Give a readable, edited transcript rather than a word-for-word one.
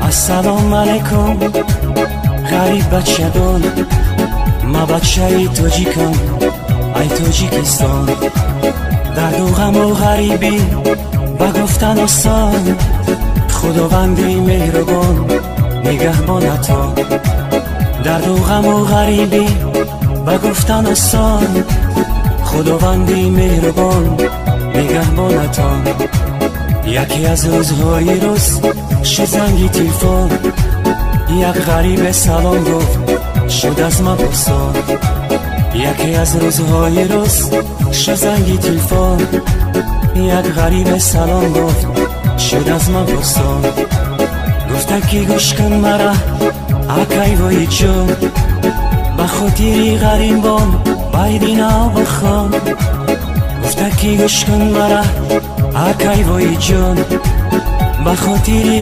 السلام علیکم غریب بچه دون ما بچه ای توجیکم ای توجیکستان درد و غم و غریبی بگفتن آسان خداوندی مهربان نگهبانتا درد و غم و غریبی بگفتن آسان خداوندی مهربان نگهبانتا یکی از روزهای روز شد زنگی تلفن یک غریب سلام گفت شد از من پرسان یکی از روزهای روز شد زنگی تلفن یک غریب سلام گفت شد از من پرسان گفته که گوش کن مرا اکی وای جون به خاطری غریبان بایدینا بخوان گفته که گوش کن مرا اکی وای جون به خاطری